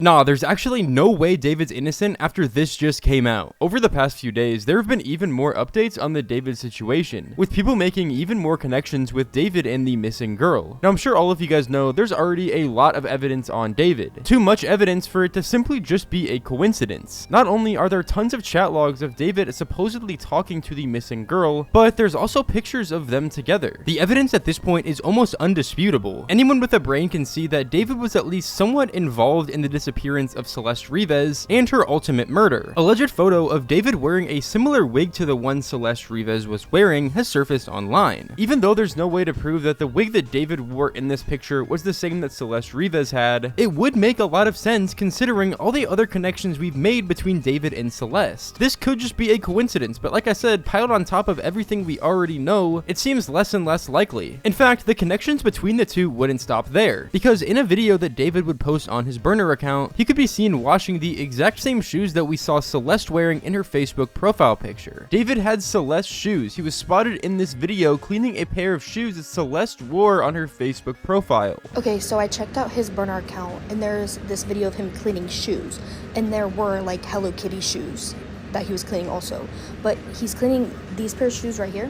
Nah, there's actually no way David's innocent after this just came out. Over the past few days, there have been even more updates on the David situation, with people making even more connections with David and the missing girl. Now, I'm sure all of you guys know there's already a lot of evidence on David. Too much evidence for it to simply just be a coincidence. Not only are there tons of chat logs of David supposedly talking to the missing girl, but there's also pictures of them together. The evidence at this point is almost undisputable. Anyone with a brain can see that David was at least somewhat involved in the disappearance of Celeste Rivas and her ultimate murder. A alleged photo of David wearing a similar wig to the one Celeste Rivas was wearing has surfaced online. Even though there's no way to prove that the wig that David wore in this picture was the same that Celeste Rivas had, it would make a lot of sense considering all the other connections we've made between David and Celeste. This could just be a coincidence, but like I said, piled on top of everything we already know, it seems less and less likely. In fact, the connections between the two wouldn't stop there, because in a video that David would post on his burner account, he could be seen washing the exact same shoes that we saw Celeste wearing in her Facebook profile picture. David had Celeste's shoes. He was spotted in this video cleaning a pair of shoes that Celeste wore on her Facebook profile. Okay, so I checked out his burner account and there's this video of him cleaning shoes, and there were like Hello Kitty shoes that he was cleaning also, but he's cleaning these pair of shoes right here.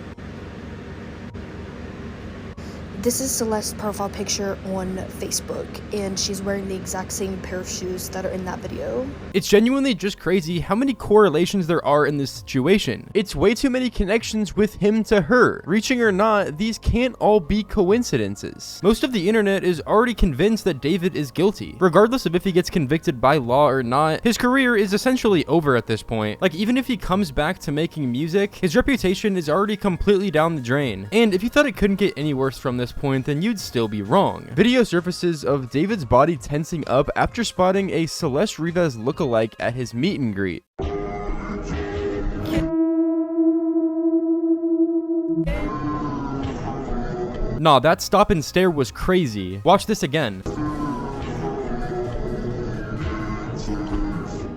This is Celeste's profile picture on Facebook, and she's wearing the exact same pair of shoes that are in that video. It's genuinely just crazy how many correlations there are in this situation. It's way too many connections with him to her. Reaching or not, these can't all be coincidences. Most of the internet is already convinced that David is guilty. Regardless of if he gets convicted by law or not, his career is essentially over at this point. Like, even if he comes back to making music, his reputation is already completely down the drain. And if you thought it couldn't get any worse from this point, then you'd still be wrong. Video surfaces of David's body tensing up after spotting a Celeste Rivas lookalike at his meet and greet. Nah, that stop and stare was crazy. Watch this again.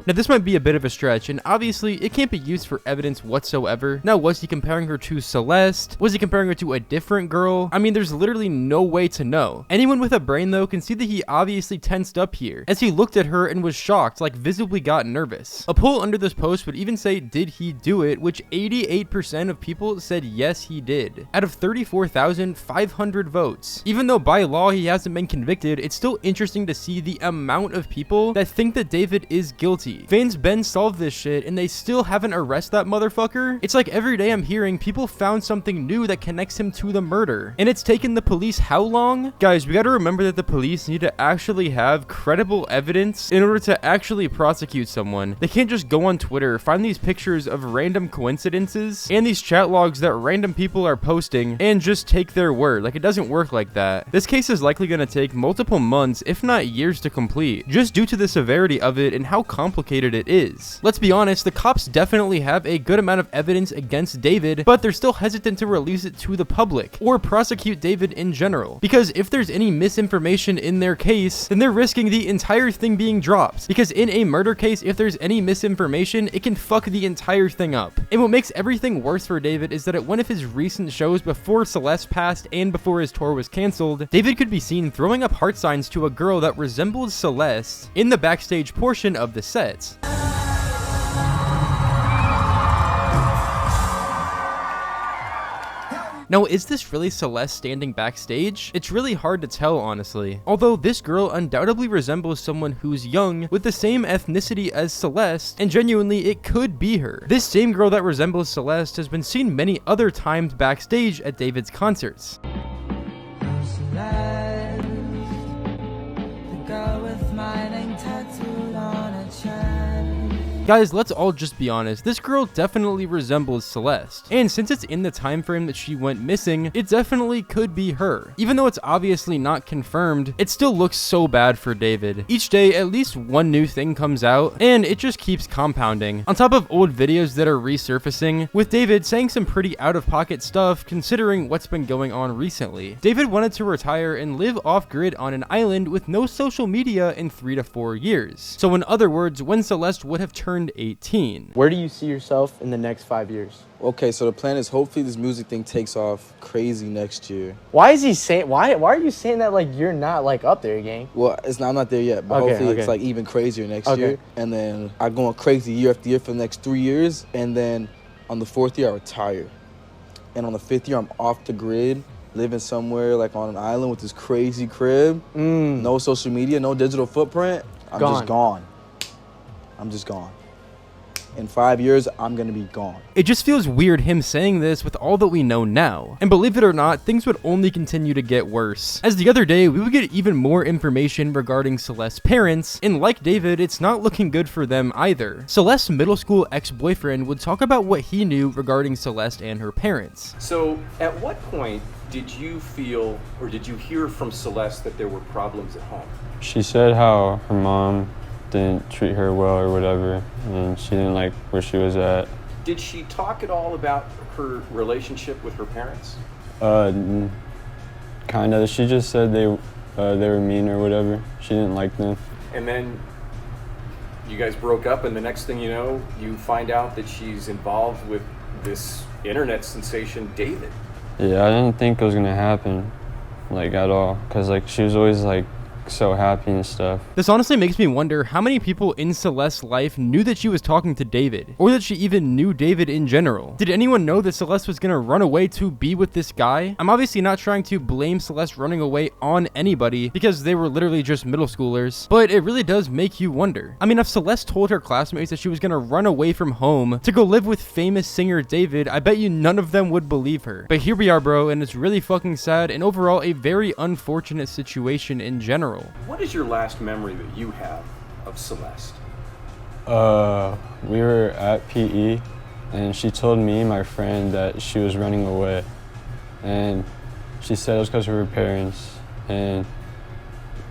Now, this might be a bit of a stretch, and obviously, it can't be used for evidence whatsoever. Now, was he comparing her to Celeste? Was he comparing her to a different girl? I mean, there's literally no way to know. Anyone with a brain, though, can see that he obviously tensed up here, as he looked at her and was shocked, like visibly got nervous. A poll under this post would even say, did he do it? Which 88% of people said yes, he did. Out of 34,500 votes. Even though by law he hasn't been convicted, it's still interesting to see the amount of people that think that David is guilty. Fans been solved this shit and they still haven't arrested that motherfucker. It's like every day I'm hearing people found something new that connects him to the murder. And it's taken the police how long? Guys, we gotta remember that the police need to actually have credible evidence in order to actually prosecute someone. They can't just go on Twitter, find these pictures of random coincidences and these chat logs that random people are posting and just take their word. Like, it doesn't work like that. This case is likely gonna take multiple months, if not years, to complete, just due to the severity of it and how complicated it is. Let's be honest, the cops definitely have a good amount of evidence against David, but they're still hesitant to release it to the public or prosecute David in general, because if there's any misinformation in their case, then they're risking the entire thing being dropped, because in a murder case, if there's any misinformation, it can fuck the entire thing up. And what makes everything worse for David is that at one of his recent shows before Celeste passed and before his tour was canceled, David could be seen throwing up heart signs to a girl that resembled Celeste in the backstage portion of the set. Now, is this really Celeste standing backstage? It's really hard to tell, honestly. Although this girl undoubtedly resembles someone who's young with the same ethnicity as Celeste, and genuinely it could be her. This same girl that resembles Celeste has been seen many other times backstage at David's concerts. Guys, let's all just be honest, this girl definitely resembles Celeste, and since it's in the time frame that she went missing, it definitely could be her. Even though it's obviously not confirmed, it still looks so bad for David. Each day, at least one new thing comes out, and it just keeps compounding. On top of old videos that are resurfacing, with David saying some pretty out-of-pocket stuff considering what's been going on recently. David wanted to retire and live off-grid on an island with no social media in 3 to 4 years. So in other words, when Celeste would have turned turned 18. Where do you see yourself in the next 5 years? Okay, so the plan is hopefully this music thing takes off crazy next year. Why is he saying? Why are you saying that like you're not like up there, gang? Well, I'm not there yet, but hopefully it's like even crazier next year. And then I'm going crazy year after year for the next 3 years. And then on the 4th year, I retire. And on the 5th year, I'm off the grid, living somewhere like on an island with this crazy crib. No social media, no digital footprint. I'm just gone. I'm just gone. In 5 years, I'm gonna be gone. It just feels weird him saying this with all that we know now. And believe it or not, things would only continue to get worse. As the other day, we would get even more information regarding Celeste's parents, and like David, it's not looking good for them either. Celeste's middle school ex-boyfriend would talk about what he knew regarding Celeste and her parents. So, at what point did you feel, or did you hear from Celeste that there were problems at home? She said how her mom didn't treat her well or whatever, and she didn't like where she was at. Did she talk at all about her relationship with her parents? Kind of. She just said they were mean or whatever. She didn't like them. And then you guys broke up, and the next thing you know, you find out that she's involved with this internet sensation, David. Yeah, I didn't think it was gonna happen, like, at all, because like she was always like so happy and stuff. This honestly makes me wonder how many people in Celeste's life knew that she was talking to David, or that she even knew David in general. Did anyone know that Celeste was gonna run away to be with this guy? I'm obviously not trying to blame Celeste running away on anybody, because they were literally just middle schoolers, but it really does make you wonder. I mean, if Celeste told her classmates that she was gonna run away from home to go live with famous singer David, I bet you none of them would believe her. But here we are, bro, and it's really fucking sad, and overall a very unfortunate situation in general. What is your last memory that you have of Celeste? We were at PE, and she told me and my friend that she was running away, and she said it was because of her parents, and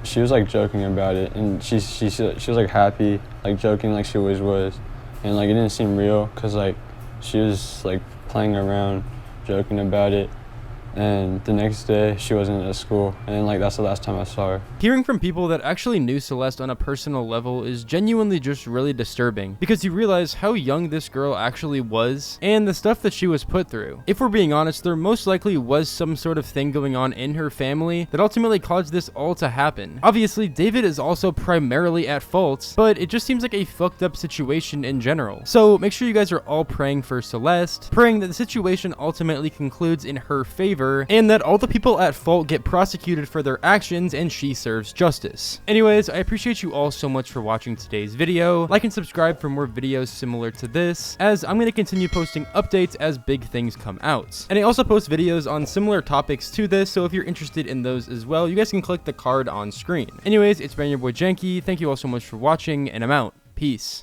she was like joking about it, and she was like happy, like joking like she always was, and like it didn't seem real because like she was like playing around, joking about it. And the next day she wasn't at school, and like that's the last time I saw her. Hearing from people that actually knew Celeste on a personal level is genuinely just really disturbing, because you realize how young this girl actually was and the stuff that she was put through. If we're being honest, there most likely was some sort of thing going on in her family that ultimately caused this all to happen. Obviously, David is also primarily at fault, but it just seems like a fucked up situation in general. So make sure you guys are all praying for Celeste, praying that the situation ultimately concludes in her favor, and that all the people at fault get prosecuted for their actions and she serves justice. Anyways, I appreciate you all so much for watching today's video. Like and subscribe for more videos similar to this, as I'm going to continue posting updates as big things come out. And I also post videos on similar topics to this, so if you're interested in those as well, you guys can click the card on screen. Anyways, it's been your boy Janky. Thank you all so much for watching, and I'm out. Peace.